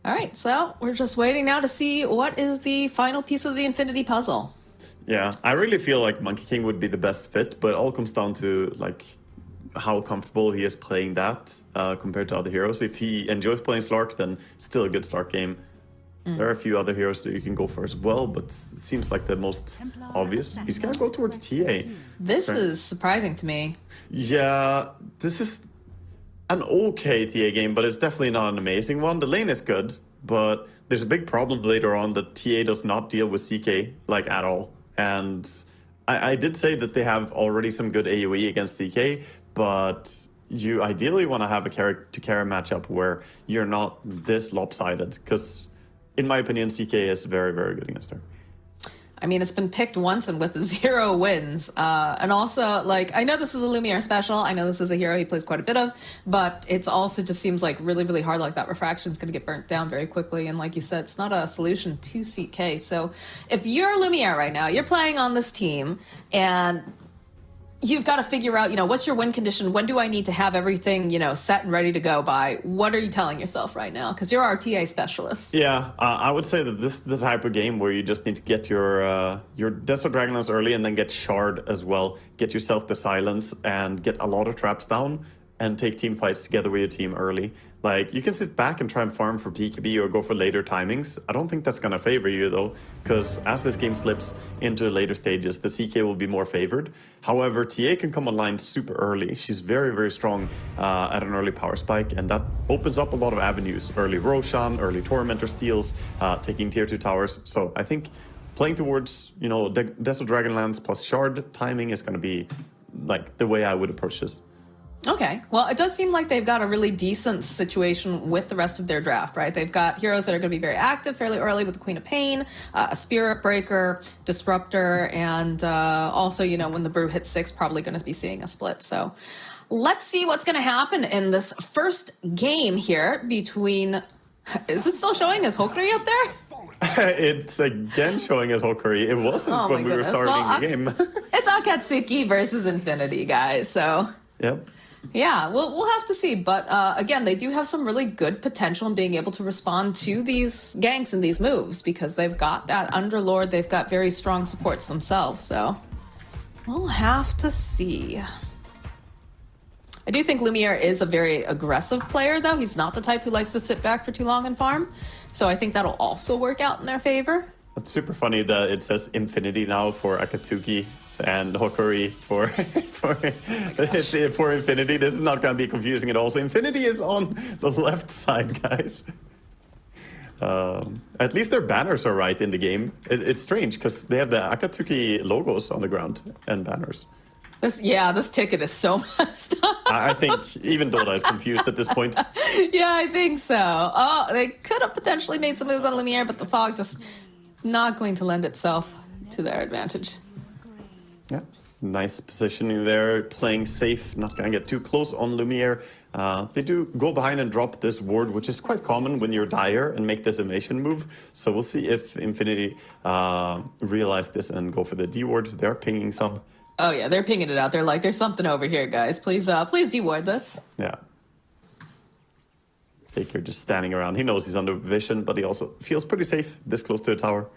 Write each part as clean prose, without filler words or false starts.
All right, so we're just waiting now to see what is the final piece of the Infinity puzzle. Yeah, I really feel like Monkey King would be the best fit, but it all comes down to like how comfortable he is playing that compared to other heroes. If he enjoys playing Slark, then it's still a good Slark game. There are a few other heroes that you can go for as well, but it seems like the most obvious. He's gonna go towards TA. This is surprising to me. Yeah, this is an okay TA game, but it's definitely not an amazing one. The lane is good, but there's a big problem later on that TA does not deal with CK, like, at all. And I did say that they have already some good AoE against CK, but you ideally want to have a character-to-carry matchup where you're not this lopsided, because in my opinion, CK is very, very good against her. I mean, it's been picked once and with 0 wins. And also, like, I know this is a Lumière special. I know this is a hero he plays quite a bit of, but it's also just seems like really, really hard. Like, that refraction is going to get burnt down very quickly. And like you said, it's not a solution to CK. So if you're Lumière right now, you're playing on this team, and you've got to figure out, what's your win condition? When do I need to have everything, set and ready to go by? What are you telling yourself right now? Because you're our TA specialist. Yeah, I would say that this is the type of game where you just need to get your Desert Dragonlance early and then get Shard as well. Get yourself the Silence and get a lot of traps down and take team fights together with your team early. Like, you can sit back and try and farm for PKB or go for later timings. I don't think that's going to favor you, though, because as this game slips into later stages, the CK will be more favored. However, TA can come online super early. She's very, very strong at an early power spike, and that opens up a lot of avenues. Early Roshan, early Tormentor steals, taking tier 2 towers. So I think playing towards, Desert Dragonlance plus Shard timing is going to be, like, the way I would approach this. Okay, well, it does seem like they've got a really decent situation with the rest of their draft, right? They've got heroes that are going to be very active fairly early with the Queen of Pain, a Spirit Breaker, Disruptor, and also, when the Brew hits 6, probably going to be seeing a split. So let's see what's going to happen in this first game here between... Is it still showing as Hokuri up there? It's again showing as Hokuri. It wasn't when we were starting the game. It's Acatsuki versus Infinity, guys, so... Yep. Yeah, we'll have to see. But again, they do have some really good potential in being able to respond to these ganks and these moves because they've got that Underlord. They've got very strong supports themselves. So we'll have to see. I do think Lumière is a very aggressive player, though. He's not the type who likes to sit back for too long and farm. So I think that'll also work out in their favor. It's super funny that it says Infinity now for Acatsuki and Hokuri for Infinity. This is not going to be confusing at all. So Infinity is on the left side, guys. At least their banners are right in the game. It's strange because they have the Acatsuki logos on the ground and banners. This ticket is so messed up. I think even Dota is confused at this point. Yeah, I think so. Oh, they could have potentially made some moves on Lumière, but the fog just not going to lend itself to their advantage. Yeah, nice positioning there, playing safe, not going to get too close on Lumière. They do go behind and drop this ward, which is quite common when you're dire and make this evasion move. So we'll see if Infinity realize this and go for the D ward. They're pinging some. Oh yeah, they're pinging it out. They're like, there's something over here, guys. Please de-ward this. Yeah. Faker just standing around. He knows he's under vision, but he also feels pretty safe this close to a tower.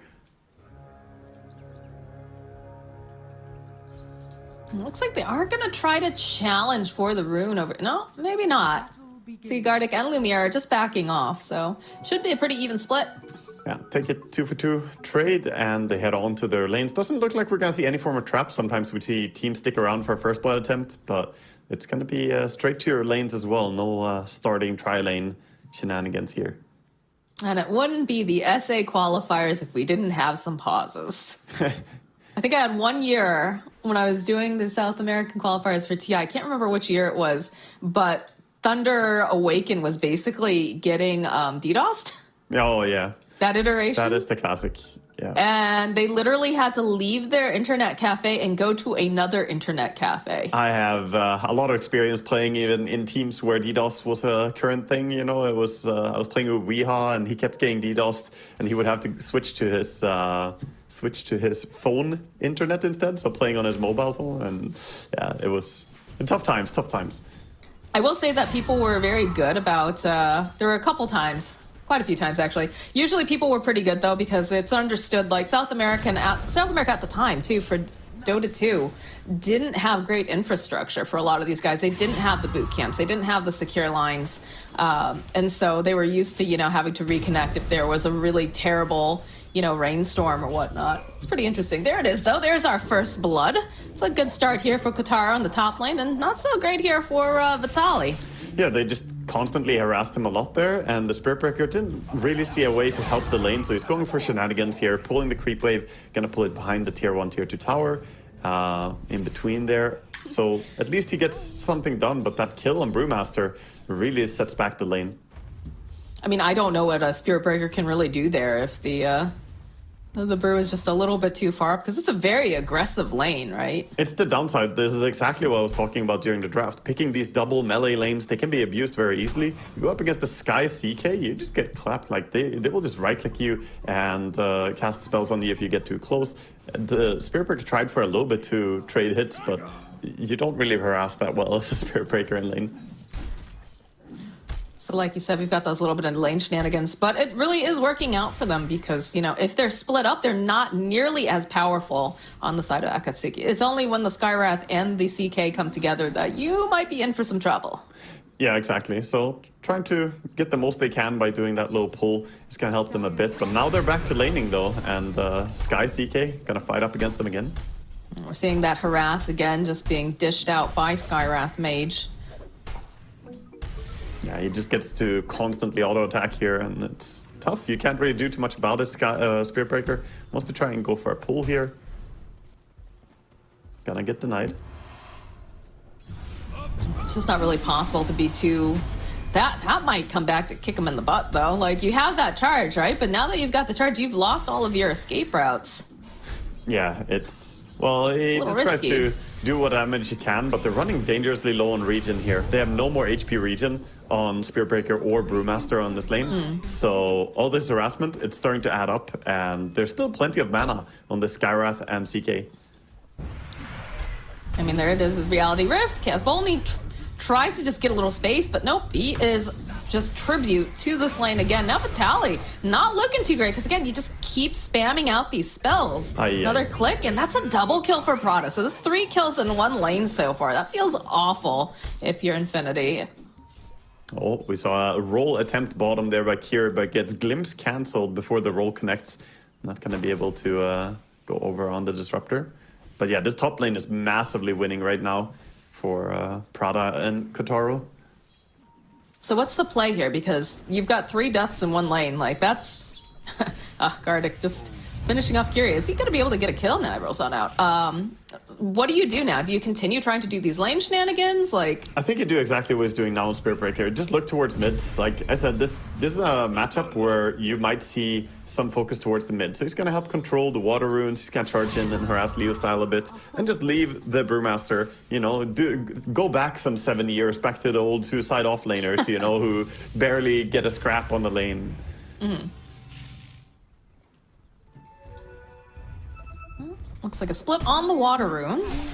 Looks like they are going to try to challenge for the rune over... No, maybe not. See, Gardick and Lumière are just backing off, so should be a pretty even split. Yeah, take it 2-for-2 trade, and they head on to their lanes. Doesn't look like we're going to see any form of trap. Sometimes we see teams stick around for a first blood attempt, but it's going to be straight to your lanes as well. No starting tri-lane shenanigans here. And it wouldn't be the SA qualifiers if we didn't have some pauses. I think I had 1 year when I was doing the South American qualifiers for TI. I can't remember which year it was, but Thunder Awaken was basically getting DDoSed. Oh, yeah. That iteration. That is the classic, yeah. And they literally had to leave their internet cafe and go to another internet cafe. I have a lot of experience playing even in teams where DDoS was a current thing. It was I was playing with Weeha and he kept getting DDoSed, and he would have to switch to his phone internet instead, so playing on his mobile phone. And yeah, it was tough times. I will say that people were very good about. There were a couple times. quite a few times actually. Usually people were pretty good though, because it's understood like South America at the time too for Dota 2 didn't have great infrastructure for a lot of these guys. They didn't have the boot camps. They didn't have the secure lines. And so they were used to, having to reconnect if there was a really terrible, rainstorm or whatnot. It's pretty interesting. There it is, though. There's our first blood. It's a good start here for Kotaro in the top lane, and not so great here for Vitaly. Yeah, they just constantly harassed him a lot there, and the Spirit Breaker didn't really see a way to help the lane, so he's going for shenanigans here, pulling the creep wave, gonna pull it behind the tier 1, tier 2 tower, in between there. So at least he gets something done, but that kill on Brewmaster really sets back the lane. I mean, I don't know what a Spirit Breaker can really do there if the Brew is just a little bit too far up, because it's a very aggressive lane, right? It's the downside. This is exactly what I was talking about during the draft. Picking these double melee lanes, they can be abused very easily. You go up against the Sky CK, you just get clapped. Like they will just right-click you and cast spells on you if you get too close. The Spirit Breaker tried for a little bit to trade hits, but you don't really harass that well as a Spirit Breaker in lane. So like you said, we've got those little bit of lane shenanigans, but it really is working out for them because, if they're split up, they're not nearly as powerful on the side of Acatsuki. It's only when the Skywrath and the CK come together that you might be in for some trouble. Yeah, exactly. So trying to get the most they can by doing that little pull is going to help them a bit. But now they're back to laning, though, and Sky CK going to fight up against them again. And we're seeing that harass again just being dished out by Skywrath Mage. Yeah, he just gets to constantly auto-attack here, and it's tough. You can't really do too much about it. Spirit Breaker wants to try and go for a pull here. Gonna get denied. It's just not really possible to be too... That might come back to kick him in the butt, though. Like, you have that charge, right? But now that you've got the charge, you've lost all of your escape routes. Yeah, it's... Well, he just tries to do what damage he can, but they're running dangerously low on regen here. They have no more HP regen on Spirit Breaker or Brewmaster on this lane. So all this harassment, it's starting to add up, and there's still plenty of mana on the Skywrath and CK. I mean, there it is, his Reality Rift. Casbolny tries to just get a little space, but nope, he is just tribute to this lane again. Now Vitaly, not looking too great, because again, you just keep spamming out these spells. Another click, and that's a double kill for Prada. So that's 3 kills in 1 lane so far. That feels awful if you're Infinity. Oh, we saw a roll attempt bottom there by Kiri, but gets glimpse cancelled before the roll connects. Not going to be able to go over on the Disruptor. But yeah, this top lane is massively winning right now for Prada and Kotaro. So what's the play here? Because you've got 3 deaths in 1 lane. Like, that's... Gardick just finishing off Kiri. Is he going to be able to get a kill? Now he rolls on out. What do you do now? Do you continue trying to do these lane shenanigans? Like, I think you do exactly what he's doing now in Spirit Breaker. Just look towards mid. Like I said, this is a matchup where you might see some focus towards the mid. So he's going to help control the water runes. He's going to charge in and harass Leostyle a bit, and just leave the Brewmaster. Go back some 70 years, back to the old suicide offlaners. Who barely get a scrap on the lane. Mm-hmm. Looks like a split on the water runes.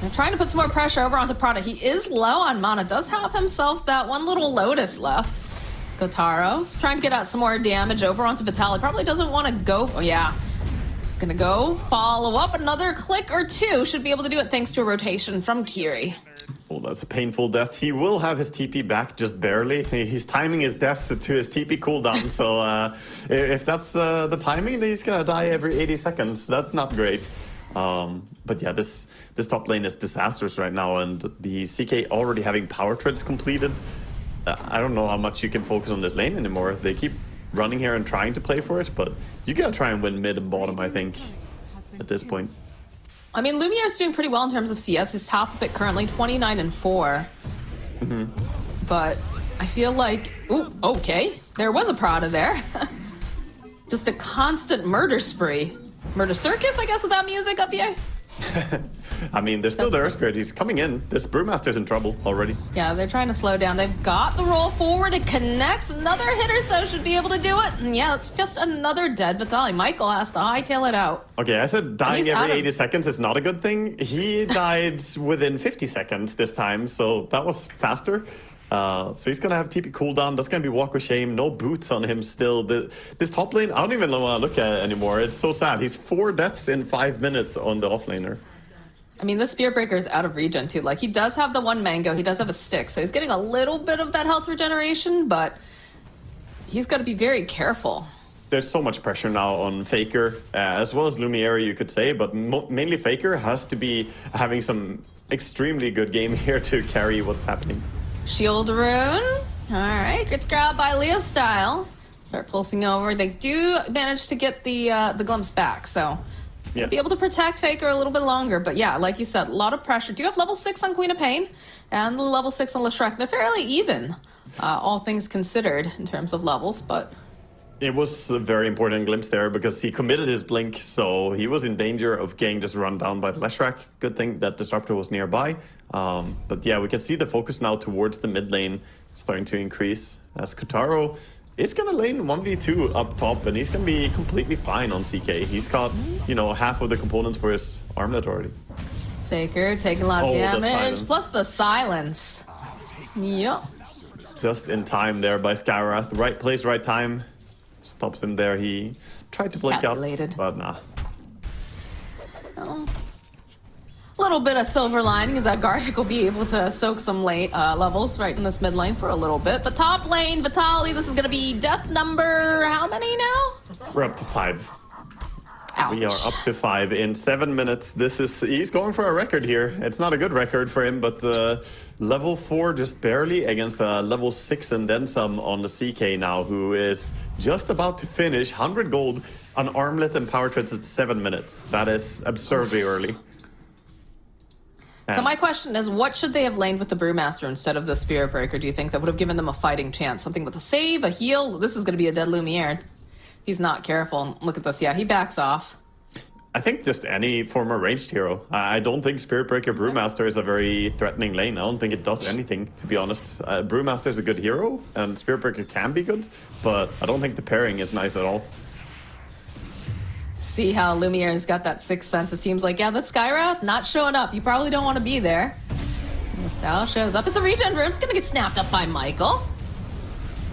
They're trying to put some more pressure over onto Prada. He is low on mana, does have himself that one little Lotus left. It's Kotaro's trying to get out some more damage over onto Vitaly. Probably doesn't want to go. Oh, yeah. He's going to go follow up. Another click or 2. Should be able to do it thanks to a rotation from Kiri. Well, that's a painful death. He will have his TP back, just barely. He's timing his death to his TP cooldown, so if that's the timing, then he's gonna die every 80 seconds. That's not great. But yeah, this top lane is disastrous right now, and the CK already having power treads completed. I don't know how much you can focus on this lane anymore. They keep running here and trying to play for it, but you gotta try and win mid and bottom, I think, at this point. I mean, Lumiere's doing pretty well in terms of CS. His top of it currently 29-4. But I feel like, ooh, okay, there was a Prada there. Just a constant murder spree. Murder circus, I guess, with that music up here. I mean, there's still the Spirit. He's coming in. This Brewmaster's in trouble already. Yeah, they're trying to slow down. They've got the roll forward. It connects. Another hit or so should be able to do it. And yeah, it's just another dead Vitaly. Michael has to hightail it out. Okay, I said dying every 80 seconds is not a good thing. He died within 50 seconds this time, so that was faster. So he's gonna have TP cooldown. That's gonna be Walk of Shame. No boots on him still. This top lane, I don't even want to look at it anymore. It's so sad. He's 4 deaths in 5 minutes on the offlaner. I mean, the Spear Breaker is out of regen too. Like, he does have the 1 mango, he does have a stick, so he's getting a little bit of that health regeneration, but he's got to be very careful. There's so much pressure now on Faker, as well as Lumière, you could say, but mainly Faker has to be having some extremely good game here to carry what's happening. Shield rune. Alright, gets grabbed by Leostyle. Start pulsing over. They do manage to get the glimpse back, so yeah, be able to protect Faker a little bit longer. But yeah, like you said, a lot of pressure. Do you have level 6 on Queen of Pain and level 6 on Leshrek? They're fairly even, all things considered, in terms of levels, but it was a very important glimpse there because he committed his blink, so he was in danger of getting just run down by the Leshrac. Good thing that Disruptor was nearby. But yeah, we can see the focus now towards the mid lane starting to increase as Kotaro is going to lane 1v2 up top, and he's going to be completely fine on CK. He's got, you know, half of the components for his armlet already. Faker taking a lot of damage, plus the silence. Yep. Just in time there by Skywrath. Right place, right time. Stops him there. He tried to blink out, but nah. Oh. A little bit of silver lining is that Gardick will be able to soak some late levels right in this mid lane for a little bit. But top lane, Vitaly, this is going to be death number how many now? We're up to 5. Ouch. We are up to 5 in 7 minutes. He's going for a record here. It's not a good record for him, but level 4 just barely against a level 6 and then some on the CK now, who is just about to finish 100 gold on armlet and power treads at 7 minutes. That is absurdly early. So my question is, what should they have laned with the Brewmaster instead of the Spirit Breaker? Do you think that would have given them a fighting chance? Something with a save, a heal? This is going to be a dead Lumière. He's not careful. Look at this. Yeah, he backs off. I think just any former ranged hero. I don't think Spirit Breaker Brewmaster is a very threatening lane. I don't think it does anything, to be honest. Brewmaster is a good hero, and Spirit Breaker can be good, but I don't think the pairing is nice at all. See how Lumiere's got that sixth sense. His team's like, yeah, that's Skywrath not showing up. You probably don't want to be there. So Leostyle shows up. It's a regen rune. It's going to get snapped up by Michael.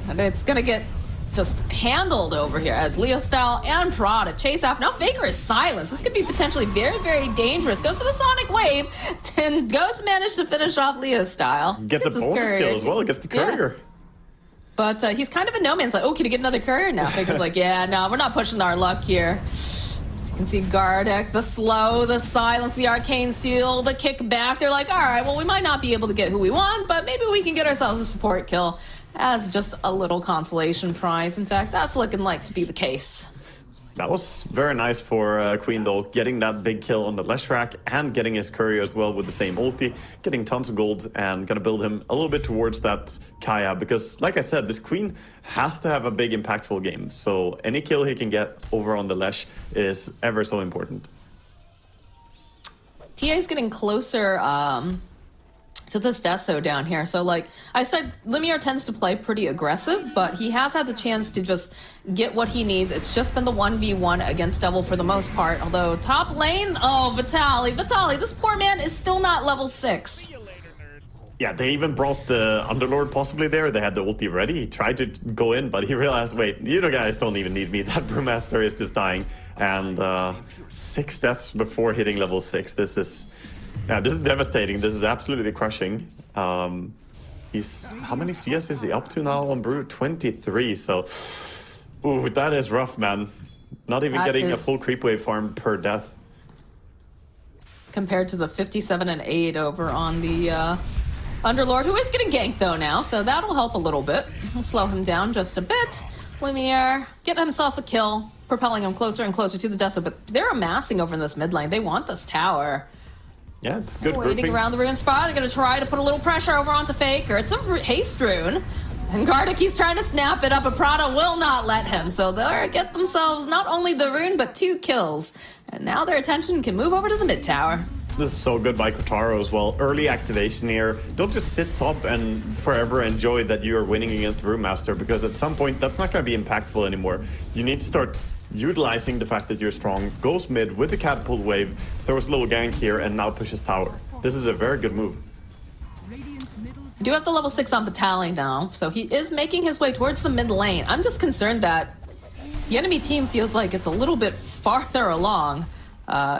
And it's going to get just handled over here as Leostyle and Prada chase after. Now Faker is silenced. This could be potentially very, very dangerous. Goes for the Sonic Wave. And Ghost managed to finish off Leostyle. Gets a bonus kill as well. Gets the courier. Yeah. But he's kind of in no man's land. Oh, can he get another courier now? Faker's like, yeah, no, we're not pushing our luck here. You can see Gardick, the slow, the silence, the arcane seal, the kickback. They're like, all right, well, we might not be able to get who we want, but maybe we can get ourselves a support kill as just a little consolation prize. In fact, that's looking like to be the case. That was very nice for Queen, though, getting that big kill on the Leshrac and getting his courier as well with the same ulti, getting tons of gold and gonna build him a little bit towards that Kaya, because like I said, this Queen has to have a big impactful game, so any kill he can get over on the Lesh is ever so important. TA is getting closer to this Deso down here. So like I said, Lumière tends to play pretty aggressive, but he has had the chance to just get what he needs. It's just been the 1v1 against Devil for the most part. Although top lane, oh, Vitaly, this poor man is still not level 6. Yeah, they even brought the Underlord possibly there. They had the ulti ready. He tried to go in, but he realized, wait, you guys don't even need me. That Brewmaster is just dying. And 6 deaths before hitting level 6. This is devastating. This is absolutely crushing. He's, how many CS is he up to now on Brew? 23, so... Ooh, that is rough, man. Not even getting a full creep wave farm per death. Compared to the 57 and 8 over on the Underlord, who is getting ganked though now, so that'll help a little bit. We'll slow him down just a bit. Lumière, get himself a kill, propelling him closer and closer to the Deso, but they're amassing over in this mid lane. They want this tower. Yeah, it's good waiting grouping. Around the rune spot. They're going to try to put a little pressure over onto Faker. It's a haste rune. And Gardick, he's trying to snap it up, but Prada will not let him. So they'll get themselves not only the rune, but 2 kills. And now their attention can move over to the mid tower. This is so good by Kotaro as well. Early activation here. Don't just sit top and forever enjoy that you are winning against Brewmaster, because at some point that's not going to be impactful anymore. You need to start utilizing the fact that you're strong, goes mid with the catapult wave, throws a little gank here, and now pushes tower. This is a very good move. We do have the level 6 on Vitaly now, so he is making his way towards the mid lane. I'm just concerned that the enemy team feels like it's a little bit farther along,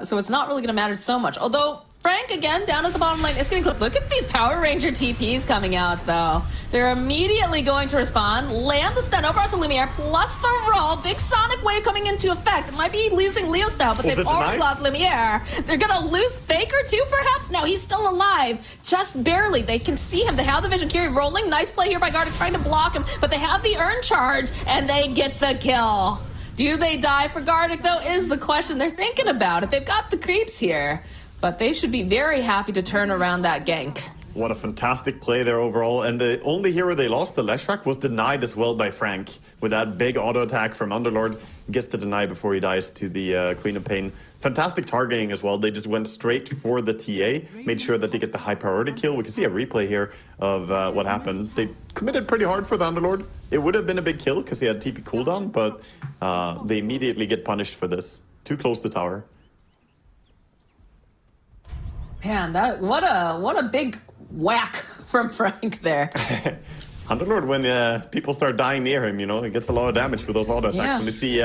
so it's not really going to matter so much. Although Frank, again, down at the bottom lane, is getting clipped. Look at these Power Ranger TPs coming out, though. They're immediately going to respond, land the stun over onto Lumière, plus the roll. Big Sonic Wave coming into effect. It might be losing Leostyle, but they've already lost Lumière. They're going to lose Faker, too, perhaps? No, he's still alive. Just barely. They can see him. They have the vision. Kiri rolling. Nice play here by Gardick, trying to block him, but they have the Urn charge, and they get the kill. Do they die for Gardick, though, is the question. They're thinking about it. They've got the creeps here. But they should be very happy to turn around that gank. What a fantastic play there overall. And the only hero they lost, the Leshrac, was denied as well by Frank. With that big auto attack from Underlord. Gets to deny before he dies to the Queen of Pain. Fantastic targeting as well. They just went straight for the TA. Made sure that they get the high priority kill. We can see a replay here of what happened. They committed pretty hard for the Underlord. It would have been a big kill because he had TP cooldown. But they immediately get punished for this. Too close to tower. Man, what a big whack from Frank there. Underlord, when people start dying near him, you know, he gets a lot of damage with those auto attacks. Yeah. And we see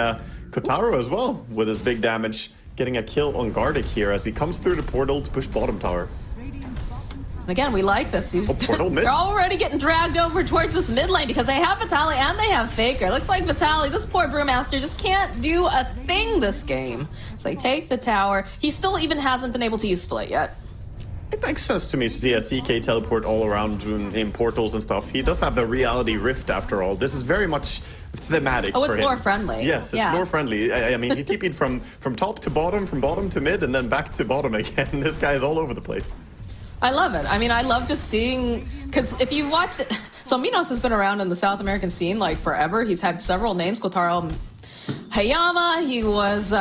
Kotaro as well with his big damage, getting a kill on Gardick here as he comes through the portal to push bottom tower. And again, we like this. Portal mid. They're already getting dragged over towards this mid lane because they have Vitaly and they have Faker. It looks like Vitaly, this poor Brewmaster, just can't do a thing this game. So they take the tower. He still even hasn't been able to use Split yet. It makes sense to me to see a CK teleport all around in portals and stuff. He does have the reality rift after all. This is very much thematic for him. Oh, it's lore friendly. Yes, it's lore friendly. I mean, he TP'd from top to bottom, from bottom to mid, and then back to bottom again. This guy is all over the place. I love it. I mean, I love just seeing, because if you've watched it, so Minos has been around in the South American scene like forever. He's had several names, Kotaro Hayama, he was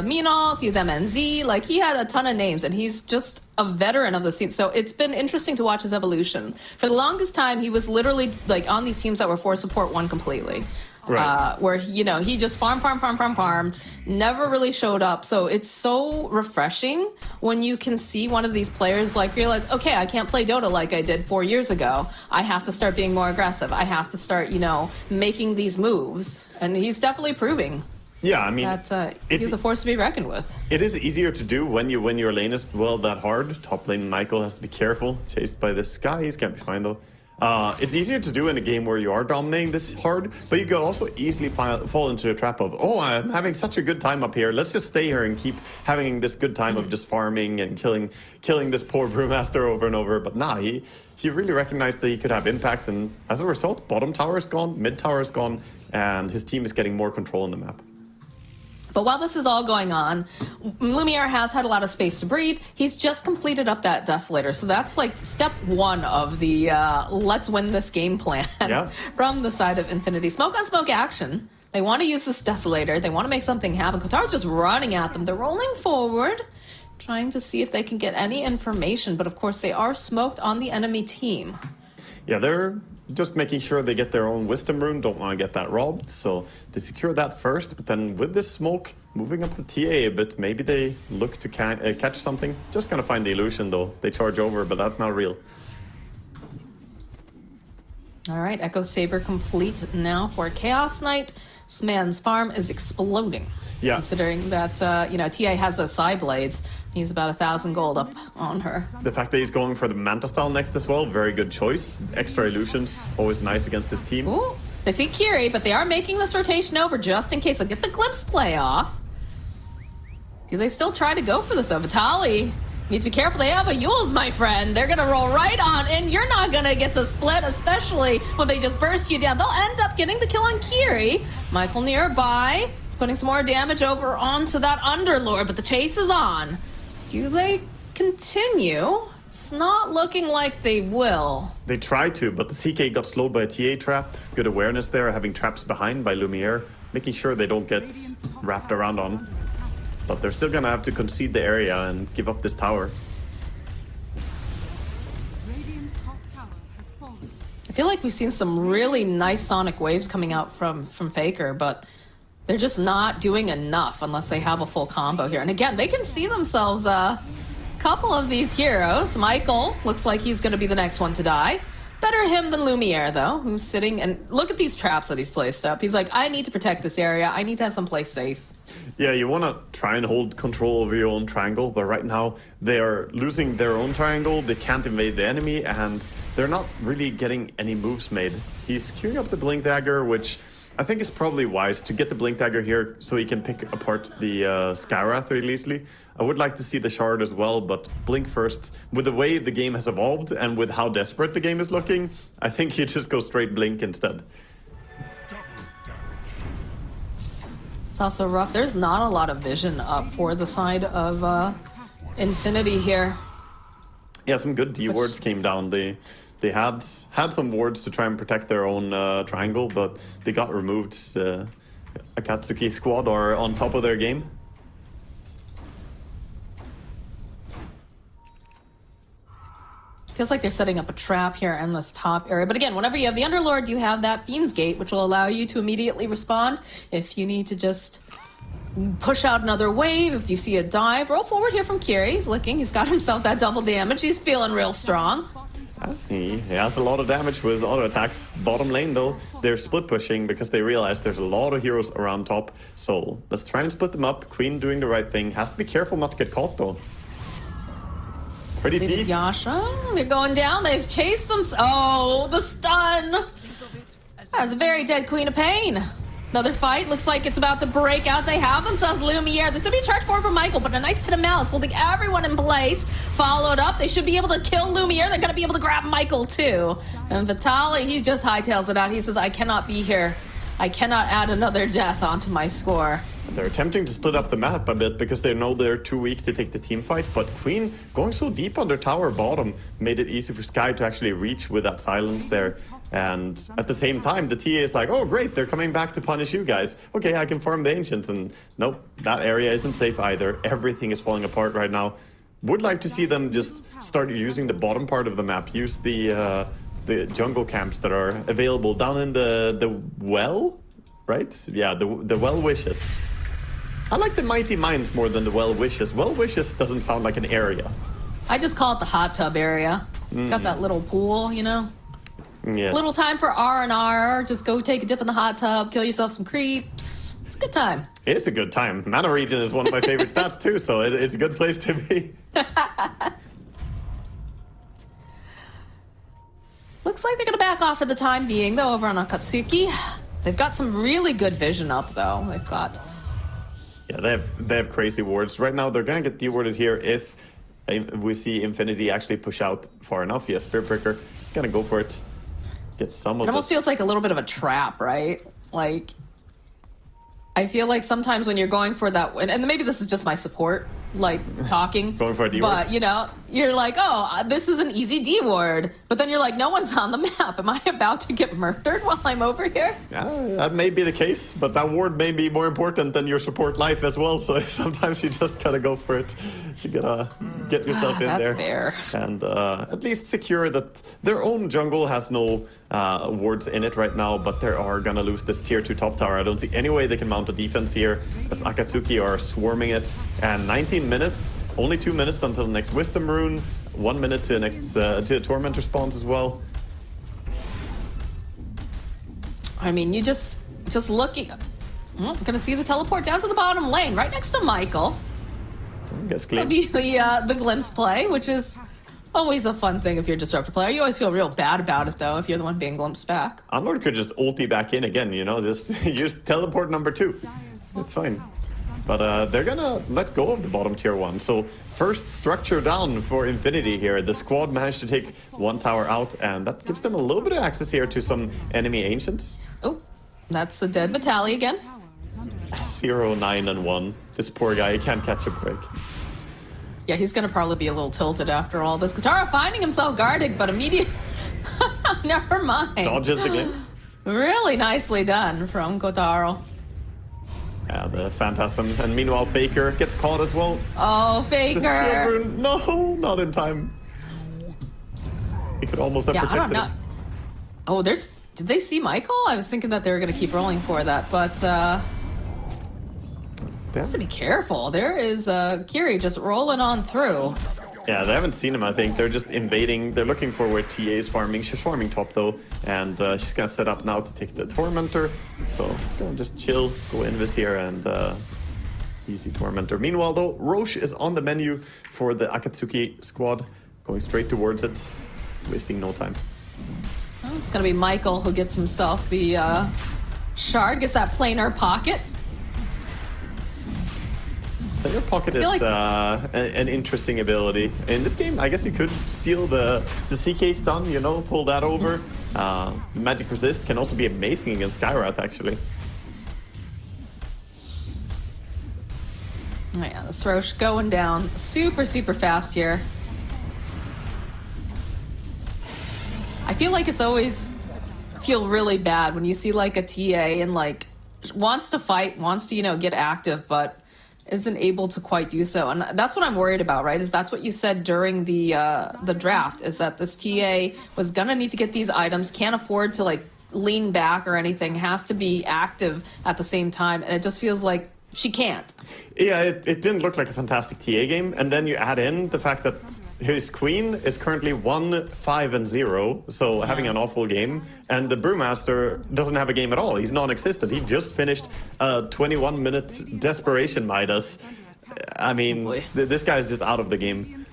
Minos, he was MNZ, like he had a ton of names and he's just a veteran of the scene. So it's been interesting to watch his evolution. For the longest time, he was literally like on these teams that were for support one completely. Right. Where, you know, he just farmed, never really showed up. So it's so refreshing when you can see one of these players like realize, okay, I can't play Dota like I did 4 years ago. I have to start being more aggressive. I have to start, you know, making these moves. And he's definitely proving. Yeah, I mean, that he's a force to be reckoned with. It is easier to do when your lane is that hard. Top lane Michael has to be careful. Chased by this guy, he's gonna be fine though. It's easier to do in a game where you are dominating this hard, but you can also easily fall into a trap of, oh, I'm having such a good time up here. Let's just stay here and keep having this good time of just farming and killing this poor Brewmaster over and over. But nah, he really recognized that he could have impact, and as a result, bottom tower is gone, mid tower is gone, and his team is getting more control in the map. But while this is all going on, Lumière has had a lot of space to breathe. He's just completed up that Desolator. So that's like step one of the let's win this game plan from the side of Infinity. Smoke on smoke action. They want to use this Desolator. They want to make something happen. Kotaro's just running at them. They're rolling forward, trying to see if they can get any information. But of course, they are smoked on the enemy team. Yeah, they're just making sure they get their own wisdom rune, don't want to get that robbed, so they secure that first, but then with this smoke, moving up the TA a bit, maybe they look to catch something. Just gonna find the illusion though. They charge over, but that's not real. All right, Echo Saber complete now for Chaos Knight. This man's farm is exploding. Yeah. Considering that, you know, TA has the side blades. He's about 1,000 gold up on her. The fact that he's going for the Manta style next as well, very good choice. Extra illusions, always nice against this team. Ooh, they see Kiri, but they are making this rotation over just in case. They'll get the Glimpse play off. Do they still try to go for this? Vitaly needs to be careful. They have a Yules, my friend. They're going to roll right on, and you're not going to get to split, especially when they just burst you down. They'll end up getting the kill on Kiri. Michael nearby. He's putting some more damage over onto that Underlord, but the chase is on. Do they continue? It's not looking like they will. They try to, but the CK got slowed by a TA trap. Good awareness there, having traps behind by Lumière, making sure they don't get wrapped around on. But they're still gonna have to concede the area and give up this tower. I feel like we've seen some really nice sonic waves coming out from Faker, but they're just not doing enough unless they have a full combo here. And again, they can see themselves a couple of these heroes. Michael looks like he's going to be the next one to die. Better him than Lumière, though, who's sitting and look at these traps that he's placed up. He's like, I need to protect this area. I need to have some place safe. Yeah, you want to try and hold control over your own triangle, but right now they are losing their own triangle. They can't invade the enemy, and they're not really getting any moves made. He's queuing up the Blink Dagger, which I think is probably wise to get the Blink Dagger here so he can pick apart the Skywrath really easily. I would like to see the Shard as well, but Blink first. With the way the game has evolved and with how desperate the game is looking, I think you just go straight Blink instead. It's also rough. There's not a lot of vision up for the side of Infinity here. Yeah, some good D wards came down. They had some wards to try and protect their own triangle, but they got removed. Acatsuki squad are on top of their game. Feels like they're setting up a trap here in this top area. But again, whenever you have the Underlord, you have that Fiend's Gate, which will allow you to immediately respond. If you need to just push out another wave, if you see a dive, roll forward here from Kiri. He's licking. He's got himself that double damage. He's feeling real strong. He has a lot of damage with his auto attacks. Bottom lane, though, they're split pushing because they realize there's a lot of heroes around top. So let's try and split them up. Queen doing the right thing. Has to be careful not to get caught, though. Pretty deep. Yasha, they're going down. They've chased them. Oh, the stun. That's a very dead Queen of Pain. Another fight. Looks like it's about to break out. They have themselves Lumière. There's going to be a charge forward from Michael, but a nice pit of malice holding everyone in place. Followed up. They should be able to kill Lumière. They're going to be able to grab Michael, too. And Vitaly, he just hightails it out. He says, I cannot be here. I cannot add another death onto my score. They're attempting to split up the map a bit because they know they're too weak to take the team fight, but Queen going so deep on their tower bottom made it easy for Sky to actually reach with that silence there. And at the same time, the TA is like, oh great, they're coming back to punish you guys. Okay, I can farm the Ancients, and nope, that area isn't safe either. Everything is falling apart right now. Would like to see them just start using the bottom part of the map, use the jungle camps that are available down in the well, right? Yeah, the well wishes. I like the Mighty Mines more than the Well Wishes. Well Wishes doesn't sound like an area. I just call it the hot tub area. It's got that little pool, you know? Yes. Little time for R&R. Just go take a dip in the hot tub, kill yourself some creeps. It's a good time. It is a good time. Mana Region is one of my favorite stats too, so it's a good place to be. Looks like they're going to back off for the time being, though, over on Acatsuki. They've got some really good vision up, though. They've got... Yeah, they have crazy wards. Right now, they're going to get dewarded here if we see Infinity actually push out far enough. Yeah, Spirit Breaker, going to go for it. Get some of it. It almost feels like a little bit of a trap, right? Like, I feel like sometimes when you're going for that... And maybe this is just my support, like, talking. Going for a D ward. But, you know, you're like, oh, this is an easy D ward. But then you're like, no one's on the map. Am I about to get murdered while I'm over here? That may be the case, but that ward may be more important than your support life as well. So sometimes you just gotta go for it. You gotta get yourself in there. That's fair. And at least secure that their own jungle has no wards in it right now, but they are gonna lose this tier 2 top tower. I don't see any way they can mount a defense here as Acatsuki are swarming it. And 19 minutes, only 2 minutes until the next Wisdom Rune, 1 minute to the next to Tormentor spawns as well. I mean, you just looking... gonna see the teleport down to the bottom lane, right next to Michael. Guess clean. That'd be the glimpse play, which is always a fun thing if you're a disruptor player. You always feel real bad about it, though, if you're the one being glimpsed back. Unlord could just ulti back in again, you know, just use teleport number 2. It's fine. But they're gonna let go of the bottom tier 1. So first structure down for Infinity here. The squad managed to take 1 tower out, and that gives them a little bit of access here to some enemy Ancients. Oh, that's a dead Vitaly again. 0, 9, and 1. This poor guy, he can't catch a break. Yeah, he's gonna probably be a little tilted after all this. Katara finding himself Gardick, but immediately... Never mind. Dodges the glimpse. Really nicely done from Kotaro. Yeah, the Phantasm. And meanwhile, Faker gets caught as well. Oh, Faker! No, not in time. He could almost have protected him. Oh, did they see Michael? I was thinking that they were going to keep rolling for that, but has to be careful. There is Kiri just rolling on through. Yeah, they haven't seen him, I think. They're just invading. They're looking for where TA is farming. She's farming top, though. And she's going to set up now to take the Tormentor. So, go and just chill. Go Invis here and easy Tormentor. Meanwhile, though, Roche is on the menu for the Acatsuki squad. Going straight towards it. Wasting no time. Well, it's going to be Michael who gets himself the shard. Gets that planar pocket. Your pocket is like... an interesting ability. In this game, I guess you could steal the CK stun, you know, pull that over. Magic Resist can also be amazing against Skywrath, actually. Oh yeah, this Roche going down super, super fast here. I feel like it's always feel really bad when you see like a TA and like wants to fight, wants to, you know, get active, but isn't able to quite do so. And that's what I'm worried about, right? Is that's what you said during the draft, is that this TA was gonna need to get these items, can't afford to like lean back or anything, has to be active at the same time, and it just feels like she can't. Yeah, it didn't look like a fantastic TA game, and then you add in the fact that his queen is currently 1-5-0, so having an awful game, and the Brewmaster doesn't have a game at all. He's non-existent. He just finished a 21-minute desperation Midas. I mean, this guy's just out of the game.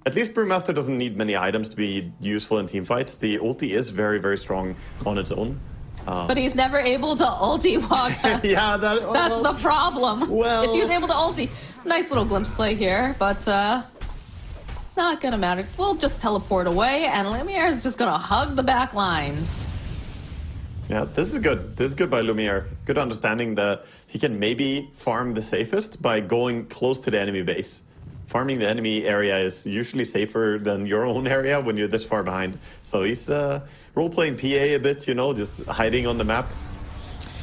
At least Brewmaster doesn't need many items to be useful in teamfights. The ulti is very, very strong on its own. But he's never able to ulti Waka. Yeah, that's the problem. Well, if he was able to ulti. Nice little glimpse play here, but not gonna matter. We'll just teleport away, and Lumière is just gonna hug the back lines. Yeah, this is good. This is good by Lumière. Good understanding that he can maybe farm the safest by going close to the enemy base. Farming the enemy area is usually safer than your own area when you're this far behind. So he's role-playing PA a bit, you know, just hiding on the map.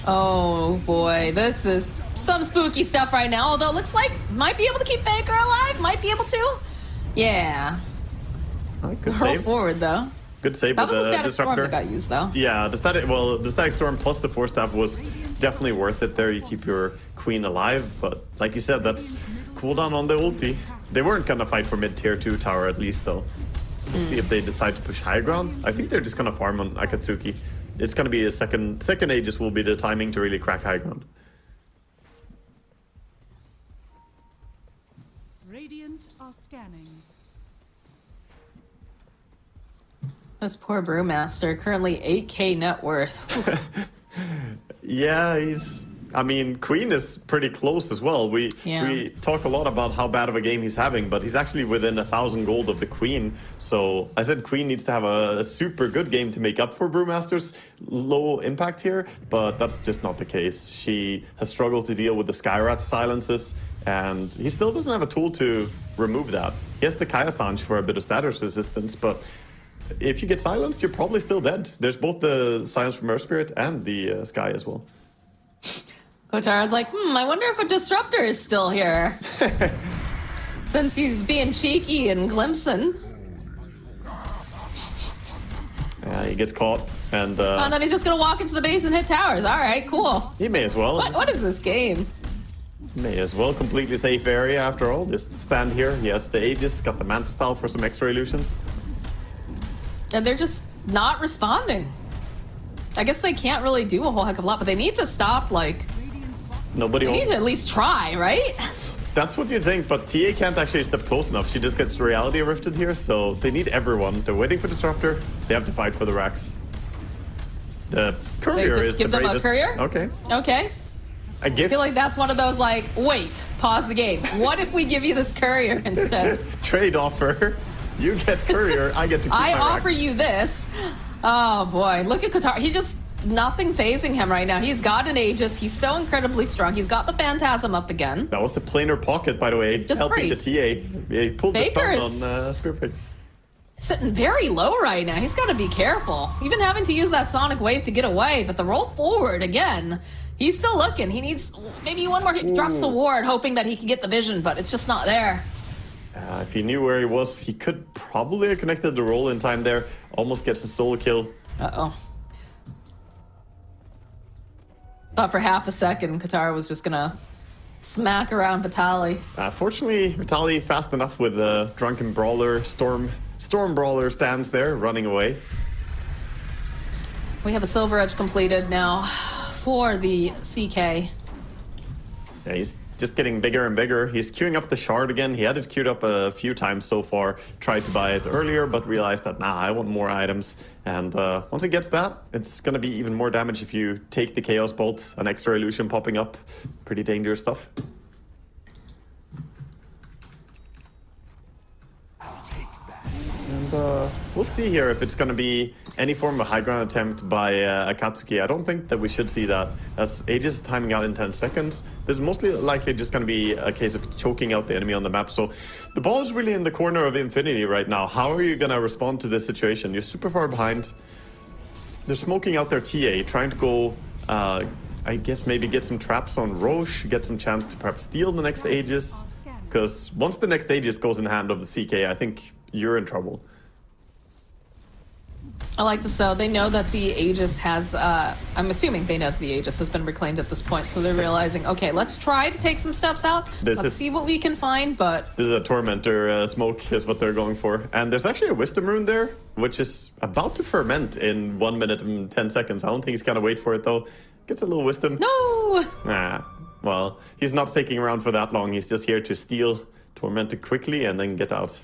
Oh boy, this is some spooky stuff right now, although it looks like might be able to keep Faker alive, might be able to. Yeah. Good Roll save. forward, though. Good save That with was the the static storm disruptor. that got used, though. Yeah, the static storm plus the force staff was definitely worth it there. You keep your queen alive, but like you said, that's cooldown on the ulti. They weren't gonna fight for mid-tier 2 tower at least, though. We'll see if they decide to push high ground. I think they're just gonna farm on Acatsuki. It's gonna be a second Aegis will be the timing to really crack high ground. Radiant are scanning. This poor Brewmaster, currently 8k net worth. Yeah, I mean, Queen is pretty close as well. We talk a lot about how bad of a game he's having, but he's actually within 1,000 gold of the Queen. So I said Queen needs to have a super good game to make up for Brewmaster's low impact here, but that's just not the case. She has struggled to deal with the Skywrath silences, and he still doesn't have a tool to remove that. He has the Kaya Sanj for a bit of status resistance, but if you get silenced, you're probably still dead. There's both the silence from Earth Spirit and the Sky as well. Kotara's like, I wonder if a disruptor is still here. Since he's being cheeky and glimpsing. Yeah, he gets caught, and then he's just gonna walk into the base and hit towers. All right, cool. he may as well. What is this game? May as well. Completely safe area after all. Just stand here. He has the Aegis, got the Manta Style for some extra illusions. And they're just not responding. I guess they can't really do a whole heck of a lot, but they need to stop, like... Nobody They need to at least try, right? That's what you think, but TA can't actually step close enough. She just gets reality rifted here, so they need everyone. They're waiting for Disruptor. They have to fight for the racks. The courier They just is give the them a bravest. courier? Okay. Okay. A gift. I feel like that's one of those, like, wait, pause the game. What if we give you this courier instead? Trade offer. You get courier, I get to keep I my offer rack. you this. Oh boy, look at Qatar. He just, nothing phasing him right now. He's got an Aegis. He's so incredibly strong. He's got the Phantasm up again. That was the planar pocket, by the way, Just helping free. the TA. He pulled the Baker stun on Spear Pig. Sitting very low right now. He's got to be careful. Even having to use that Sonic Wave to get away, but the roll forward again. He's still looking. He needs maybe one more. He drops the ward, hoping that he can get the vision, but it's just not there. If he knew where he was, he could probably have connected the roll in time there. Almost gets a solo kill. Uh-oh. Thought for half a second Qatar was just gonna smack around Vitaly. Fortunately, Vitaly fast enough with the Drunken Brawler, Storm Brawler stands there, running away. We have a Silver Edge completed now for the CK. Yeah, he's just getting bigger and bigger. He's queuing up the shard again. He had it queued up a few times so far. Tried to buy it earlier, but realized that, nah, I want more items. And once he gets that, it's going to be even more damage if you take the Chaos Bolt, an extra illusion popping up. Pretty dangerous stuff. And we'll see here if it's going to be any form of high ground attempt by Acatsuki. I don't think that we should see that, as Aegis is timing out in 10 seconds. This is mostly likely just going to be a case of choking out the enemy on the map. So the ball is really in the corner of Infinity right now. How are you going to respond to this situation? You're super far behind. They're smoking out their TA, trying to go, I guess maybe get some traps on Roche, get some chance to perhaps steal the next Aegis. Because once the next Aegis goes in hand of the CK, I think you're in trouble. I like this though. They know that the Aegis has, I'm assuming they know that the Aegis has been reclaimed at this point, so they're realizing, okay, let's try to take some steps out. Let's see what we can find, but... This is a Tormentor smoke is what they're going for. And there's actually a Wisdom Rune there, which is about to ferment in 1 minute and 10 seconds. I don't think he's gonna wait for it though. Gets a little Wisdom. No! Nah, well, he's not sticking around for that long. He's just here to steal Tormentor quickly and then get out.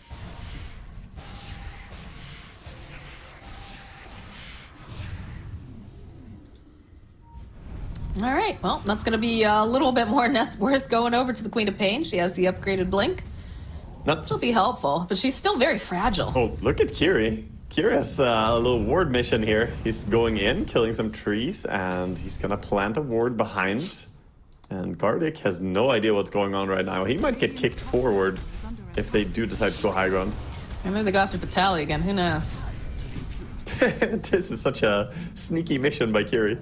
All right, well, that's going to be a little bit more net worth going over to the Queen of Pain. She has the upgraded blink. This will be helpful, but she's still very fragile. Oh, look at Kiri. Kiri has a little ward mission here. He's going in, killing some trees, and he's going to plant a ward behind. And Gardick has no idea what's going on right now. He might get kicked forward if they do decide to go high ground. Maybe they go after Vitaly again, who knows? This is such a sneaky mission by Kiri.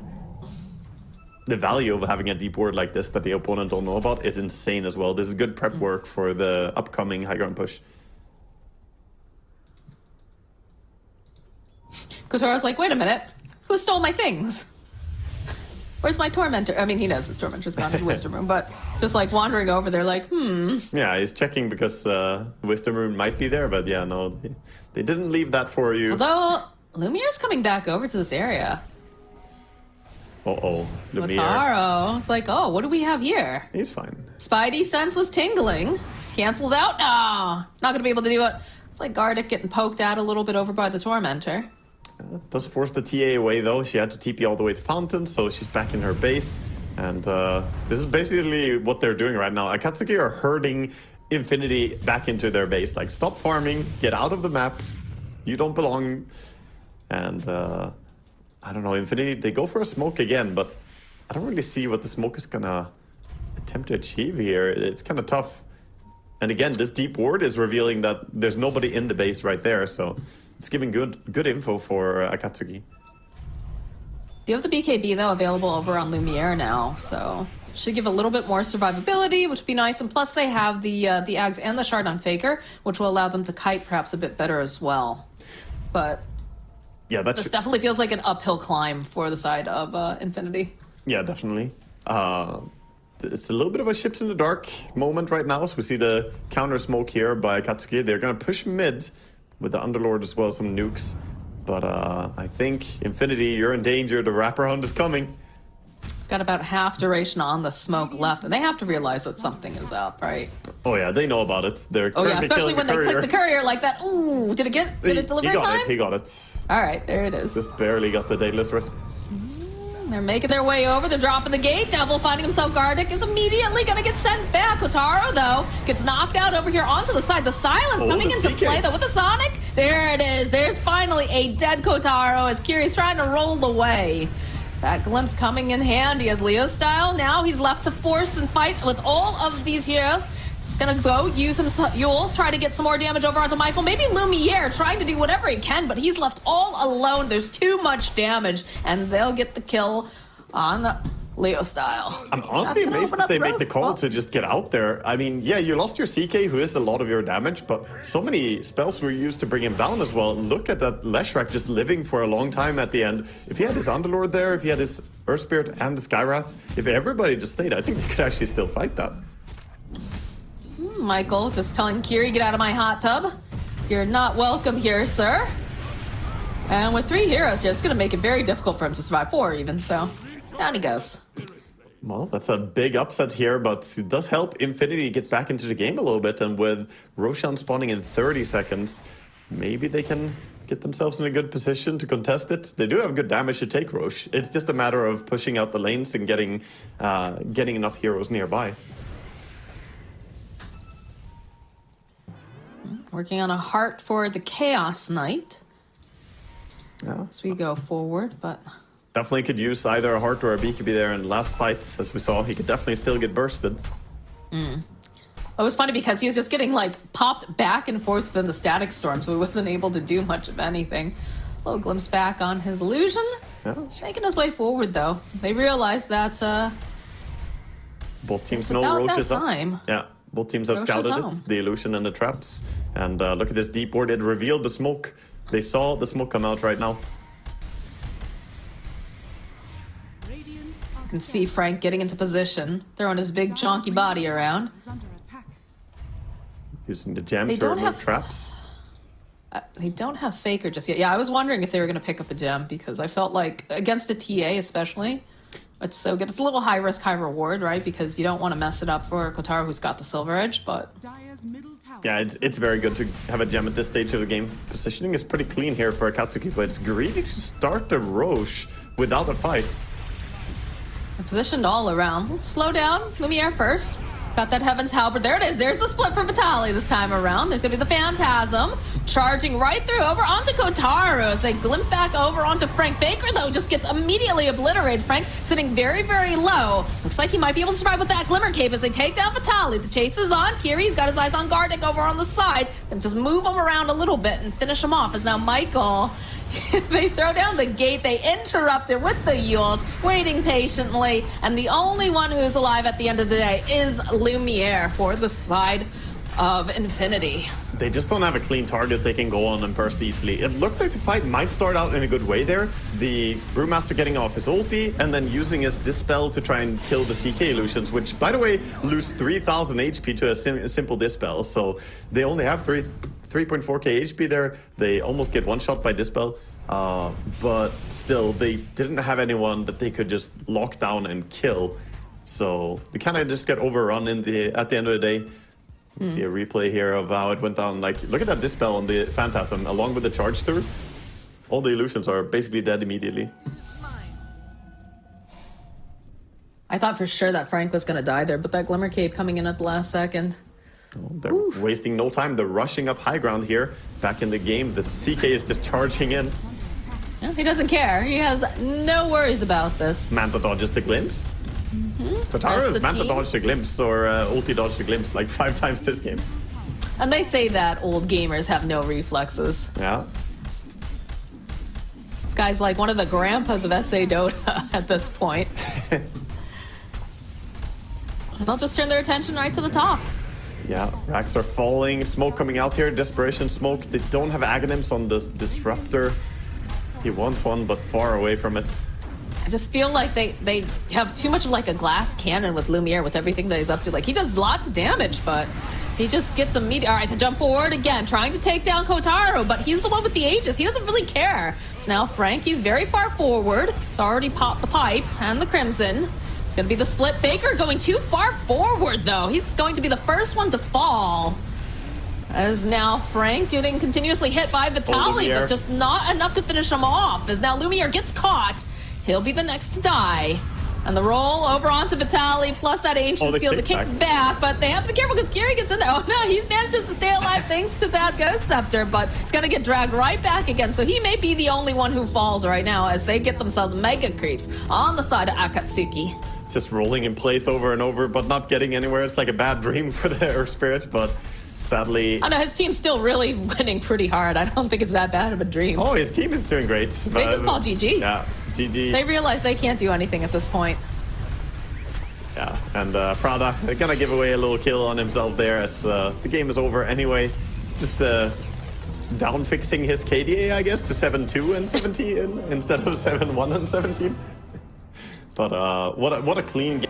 The value of having a deep ward like this that the opponent don't know about is insane as well. This is good prep work for the upcoming high ground push. Kotaro's like, wait a minute, who stole my things? Where's my Tormentor? I mean, he knows his Tormentor's gone to the Wisdom Room, but just like wandering over there like, Yeah, he's checking because Wisdom Room might be there, but yeah, no, they didn't leave that for you. Although, Lumiere's coming back over to this area. Uh-oh, Lumière. Kotaro. It's like, oh, what do we have here? He's fine. Spidey sense was tingling. Cancels out. No, not going to be able to do it. It's like Gardick getting poked out a little bit over by the Tormentor. Does force the TA away though. She had to TP all the way to Fountain, so she's back in her base. And this is basically what they're doing right now. Acatsuki are herding Infinity back into their base. Like, stop farming, get out of the map. You don't belong. And I don't know, Infinity, they go for a smoke again, but I don't really see what the smoke is gonna attempt to achieve here. It's kind of tough. And again, this deep ward is revealing that there's nobody in the base right there, so it's giving good info for Acatsuki. Do you have the BKB, though, available over on Lumière now, so should give a little bit more survivability, which would be nice, and plus they have the Ags and the Shard on Faker, which will allow them to kite perhaps a bit better as well. But yeah, this definitely feels like an uphill climb for the side of Infinity. Yeah, definitely. It's a little bit of a ships in the dark moment right now, so we see the counter smoke here by Acatsuki. They're going to push mid with the Underlord as well, some nukes. But I think, Infinity, you're in danger. The wraparound is coming. Got about half duration on the smoke left, and they have to realize that something is up, right? Oh yeah, they know about it. They're especially when they click the courier like that. Ooh, did it deliver in time? He got it. All right, there it is. Just barely got the Daedalus recipe. They're making their way over. They're dropping the gate. Devil finding himself. Gardick is immediately going to get sent back. Kotaro, though, gets knocked out over here onto the side. The silence coming into play, though, with the Sonic. There it is. There's finally a dead Kotaro as Kiri's trying to roll away. That glimpse coming in handy as Leostyle. Now he's left to force and fight with all of these heroes. He's going to go use some Yules, try to get some more damage over onto Michael. Maybe Lumière trying to do whatever he can, but he's left all alone. There's too much damage, and they'll get the kill on the Leostyle. I'm honestly amazed that they make the call to just get out there. I mean, yeah, you lost your CK, who is a lot of your damage, but so many spells were used to bring him down as well. Look at that Leshrac just living for a long time at the end. If he had his Underlord there, if he had his Earth Spirit and the Skywrath, if everybody just stayed, I think they could actually still fight that. Michael just telling Kiri, get out of my hot tub. You're not welcome here, sir. And with 3 heroes here, it's going to make it very difficult for him to survive. 4 even, so down he goes. Well, that's a big upset here, but it does help Infinity get back into the game a little bit. And with Roshan spawning in 30 seconds, maybe they can get themselves in a good position to contest it. They do have good damage to take, Roche. It's just a matter of pushing out the lanes and getting enough heroes nearby. Working on a heart for the Chaos Knight. Yeah. As we go forward, but... Definitely could use either a heart or a BKB there in the last fight. As we saw, he could definitely still get bursted. It was funny because he was just getting like popped back and forth within the static storm, so he wasn't able to do much of anything. A little glimpse back on his illusion. Yeah. Making his way forward though. They realized that Both teams it's know about Roche that is up. time. Yeah, both teams have Roche is scouted home. it, the illusion and the traps. And look at this deep ward, it revealed the smoke. They saw the smoke come out right now. Radiant are You can see Frank getting into position, throwing his big chonky body around. is under attack. Using the gem They to don't remove have- traps. They don't have Faker just yet. Yeah, I was wondering if they were going to pick up a gem because I felt like against a TA especially, it's so good. It's a little high risk, high reward, right? Because you don't want to mess it up for Kotaro, who's got the silver edge, but Dire's middle tower. Yeah, it's very good to have a gem at this stage of the game. Positioning is pretty clean here for Akatsuki, but it's greedy to start the Roche without a fight. they're positioned all around. Let's slow down. Lumière first. Got that Heaven's Halberd. There it is. There's the split for Vitaly this time around. There's going to be the Phantasm charging right through over onto Kotaro as they glimpse back over onto Frank. Faker, though, just gets immediately obliterated. Frank sitting very, very low. Looks like he might be able to survive with that Glimmer Cape as they take down Vitaly. The chase is on. Kiri's got his eyes on Gardick over on the side. And just move him around a little bit and finish him off as now Michael... They throw down the gate, they interrupt it with the Yules, waiting patiently, and the only one who's alive at the end of the day is Lumière for the side of Infinity. They just don't have a clean target they can go on and burst easily. It looks like the fight might start out in a good way there. The Brewmaster getting off his ulti and then using his Dispel to try and kill the CK illusions, which, by the way, lose 3,000 HP to a simple Dispel. So they only have 3.4k HP there. They almost get one shot by Dispel. But still, they didn't have anyone that they could just lock down and kill. So they kind of just get overrun at the end of the day. See a replay here of how it went down. Like, look at that Dispel on the Phantasm, along with the charge through. All the illusions are basically dead immediately. I thought for sure that Frank was going to die there, but that Glimmer Cape coming in at the last second. They're wasting no time. They're rushing up high ground here. Back in the game, the CK is just charging in. Yeah, he doesn't care. He has no worries about this. Manta dodges the glimpse. Kotaro That's has the Manta team. dodged the glimpse or ulti dodged the glimpse like 5 times this game. And they say that old gamers have no reflexes. Yeah. This guy's like one of the grandpas of SA Dota at this point. They'll just turn their attention right to the top. Yeah, racks are falling. Smoke coming out here. Desperation smoke. They don't have Aghanims on the Disruptor. He wants one, but far away from it. I just feel like they have too much of like a glass cannon with Lumière with everything that he's up to. Like, he does lots of damage, but he just gets immediate. All right, the jump forward again, trying to take down Kotaro, but he's the one with the Aegis. He doesn't really care. It's now Frank. He's very far forward. It's already popped the pipe and the Crimson. It's going to be the split. Faker going too far forward, though. He's going to be the first one to fall. As now Frank getting continuously hit by Vitaly, but just not enough to finish him off. As now Lumière gets caught. He'll be the next to die. And the roll over onto Vitaly, plus that Ancient Seal to kick back. But they have to be careful because Kiri gets in there. Oh no, he manages to stay alive thanks to that Ghost Scepter, but he's going to get dragged right back again. So he may be the only one who falls right now as they get themselves mega creeps on the side of Akatsuki. It's just rolling in place over and over, but not getting anywhere. It's like a bad dream for the Earth Spirit, but sadly... I know, his team's still really winning pretty hard. I don't think it's that bad of a dream. Oh, his team is doing great. They just call GG. Yeah, GG. They realize they can't do anything at this point. Yeah, and Prada gonna give away a little kill on himself there as the game is over anyway. Just down fixing his KDA, I guess, to 7-2 and 17 instead of 7-1 and 17. But what a clean game.